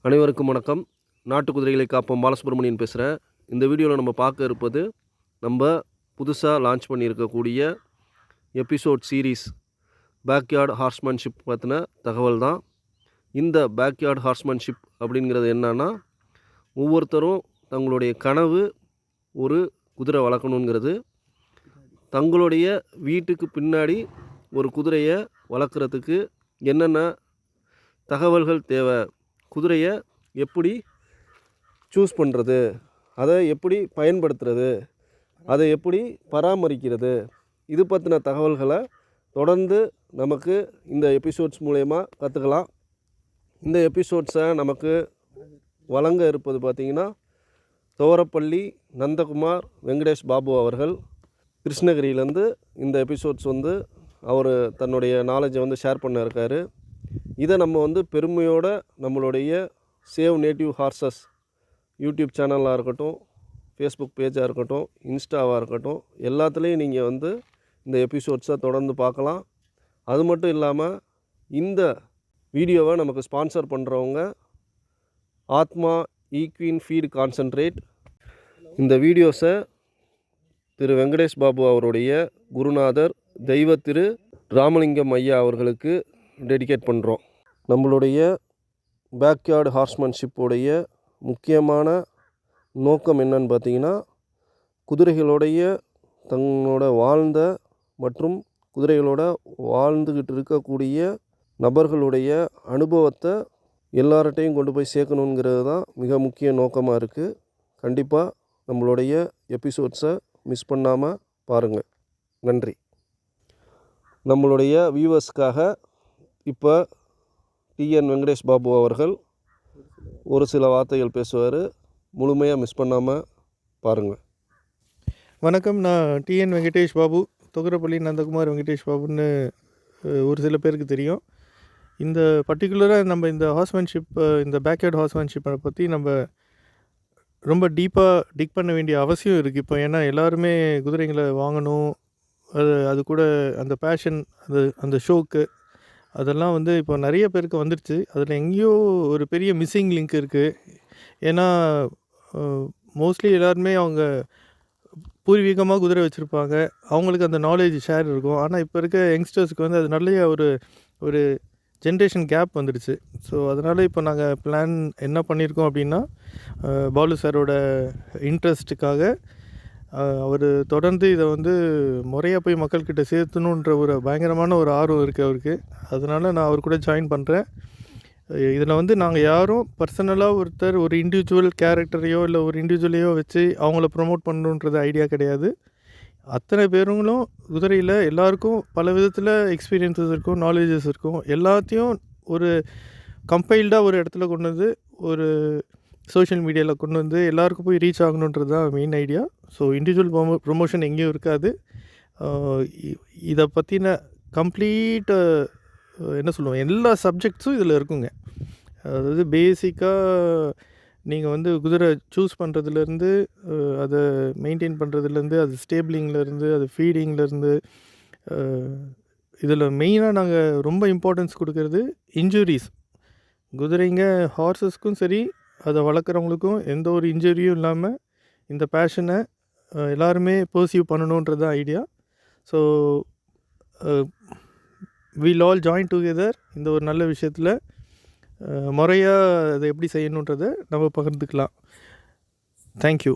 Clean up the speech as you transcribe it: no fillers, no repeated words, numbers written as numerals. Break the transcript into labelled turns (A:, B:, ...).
A: அனைவருக்கும் வணக்கம். நாட்டு குதிரைகளை காப்போம் பாலசுப்ரமணியன் பேசுகிறேன். இந்த வீடியோவில் நம்ம பார்க்க இருப்பது நம்ம புதுசாக லான்ச் பண்ணியிருக்கக்கூடிய எபிசோட் சீரீஸ் பேக்யார்ட் ஹார்ஸ்மேன்ஷிப் பற்றின தகவல் தான். இந்த பேக்யார்ட் ஹார்ஸ்மேன்ஷிப் அப்படிங்கிறது என்னன்னா, ஒவ்வொருத்தரும் தங்களுடைய கனவு ஒரு குதிரை வளர்க்கணுங்கிறது. தங்களுடைய வீட்டுக்கு பின்னாடி ஒரு குதிரையை வளர்க்குறதுக்கு என்னென்ன தகவல்கள் தேவை, குதிரையை எப்படி சூஸ் பண்ணுறது, அதை எப்படி பயன்படுத்துறது, அதை எப்படி பராமரிக்கிறது, இது பற்றின தகவல்களை தொடர்ந்து நமக்கு இந்த எபிசோட்ஸ் மூலயமா கற்றுக்கலாம். இந்த எபிசோட்ஸை நமக்கு வழங்க இருப்பது பார்த்திங்கன்னா, தோரப்பள்ளி நந்தகுமார் வெங்கடேஷ் பாபு அவர்கள் கிருஷ்ணகிரியிலேருந்து இந்த எபிசோட்ஸ் அவர் தன்னுடைய நாலேஜை ஷேர் பண்ண இருக்கார். இதை நம்ம பெருமையோடு நம்மளுடைய சேவ் நேட்டிவ் ஹார்சஸ் யூடியூப் சேனலாக இருக்கட்டும், ஃபேஸ்புக் பேஜாக இருக்கட்டும், இன்ஸ்டாவாக இருக்கட்டும், எல்லாத்துலேயும் நீங்கள் இந்த எபிசோட்ஸை தொடர்ந்து பார்க்கலாம். அது மட்டும் இல்லாமல் இந்த வீடியோவை நமக்கு ஸ்பான்சர் பண்ணுறவங்க ஆத்மா ஈக்வின் ஃபீட் கான்சன்ட்ரேட். இந்த வீடியோஸை திரு வெங்கடேஷ் பாபு அவருடைய குருநாதர் தெய்வ திரு ராமலிங்கம் ஐயா அவர்களுக்கு டெடிகேட் பண்ணுறோம். நம்மளுடைய பேக்யார்டு ஹார்ஸ்மேன்ஷிப்புடைய முக்கியமான நோக்கம் என்னன்னு பார்த்தீங்கன்னா, குதிரைகளுடைய தங்களோட வாழ்ந்த மற்றும் குதிரைகளோட வாழ்ந்துக்கிட்டு இருக்கக்கூடிய நபர்களுடைய அனுபவத்தை எல்லார்ட்டையும் கொண்டு போய் சேர்க்கணுங்கிறது தான் மிக முக்கிய நோக்கமாக இருக்குது. கண்டிப்பாக நம்மளுடைய எபிசோட்ஸை மிஸ் பண்ணாமல் பாருங்கள். நன்றி. நம்மளுடைய வியூவர்ஸ்க்காக இப்போ டிஎன் வெங்கடேஷ் பாபு அவர்கள் ஒரு சில வார்த்தைகள் பேசுவார். முழுமையாக மிஸ் பண்ணாமல் பாருங்கள்.
B: வணக்கம், நான் டிஎன் வெங்கடேஷ் பாபு. தொகுரப்பள்ளி நந்தகுமார் வெங்கடேஷ் பாபுன்னு ஒரு சில பேருக்கு தெரியும். இந்த பர்டிகுலராக நம்ம இந்த ஹார்ஸ்மேன்ஷிப், இந்த பேக்யார்ட் ஹார்ஸ்மேன்ஷிப்பை பற்றி நம்ம ரொம்ப டீப்பாக டிக் பண்ண வேண்டிய அவசியம் இருக்குது இப்போ. ஏன்னா எல்லாருமே குதிரைங்களை வாங்கணும், அது கூட அந்த பேஷன், அந்த ஷோக்கு அதெல்லாம் இப்போ நிறைய பேருக்கு வந்துடுச்சு. அதில் எங்கேயோ ஒரு பெரிய மிஸ்ஸிங் லிங்க் இருக்குது. ஏன்னா மோஸ்ட்லி எல்லாருமே அவங்க பூர்வீகமாக குதிரை வச்சுருப்பாங்க, அவங்களுக்கு அந்த நாலேஜ் ஷேர் இருக்கும். ஆனால் இப்போ இருக்க யங்ஸ்டர்ஸுக்கு அது நல்ல ஒரு ஜென்ரேஷன் கேப் வந்துடுச்சு. ஸோ அதனால் இப்போ நாங்கள் பிளான் என்ன பண்ணியிருக்கோம் அப்படின்னா, பாலு சாரோட இன்ட்ரெஸ்ட்டுக்காக அவர் தொடர்ந்து இதை முறையாக போய் மக்கள்கிட்ட சேர்த்தணுன்ற ஒரு பயங்கரமான ஒரு ஆர்வம் இருக்குது அவருக்கு. அதனால் நான் அவர் கூட ஜாயின் பண்ணுறேன். இதில் நாங்கள் யாரும் பர்சனலாக ஒரு இண்டிவிஜுவல் கேரக்டரையோ இல்லை ஒரு இண்டிவிஜுவலையோ வச்சு அவங்கள ப்ரொமோட் பண்ணணுன்றது ஐடியா கிடையாது. அத்தனை பேருங்களும் குதிரையில் எல்லாருக்கும் பல விதத்தில் எக்ஸ்பீரியன்ஸஸ் இருக்கும், நாலேஜஸ் இருக்கும். எல்லாத்தையும் ஒரு கம்பைல்டாக ஒரு இடத்துல கொண்டு ஒரு சோஷியல் மீடியாவில் கொண்டு எல்லாருக்கும் போய் ரீச் ஆகணுன்றது தான் main idea. So individual promotion எங்கேயும் இருக்காது. இதை பற்றின கம்ப்ளீட் என்ன சொல்லுவோம், எல்லா சப்ஜெக்ட்ஸும் இதில் இருக்குங்க. அதாவது பேசிக்காக நீங்கள் குதிரை சூஸ் பண்ணுறதுலேருந்து, அதை மெயின்டைன் பண்ணுறதுலேருந்து, அது ஸ்டேபிளிங்லேருந்து, அது ஃபீடிங்லேருந்து, இதில் மெயினாக நாங்கள் ரொம்ப இம்பார்ட்டன்ஸ் கொடுக்கறது இன்ஜுரிஸ். குதிரைங்க ஹார்ஸஸ்க்கும் சரி, அதை வளர்க்குறவங்களுக்கும் எந்த ஒரு இன்ஜுரியும் இல்லாமல் இந்த பேஷனை எல்லாருமே பர்சீவ் பண்ணணுன்றது தான் idea. So will all join together இந்த ஒரு நல்ல விஷயத்தில் முறையாக அதை எப்படி செய்யணுன்றதை நம்ம பகிர்ந்துக்கலாம். தேங்க்யூ.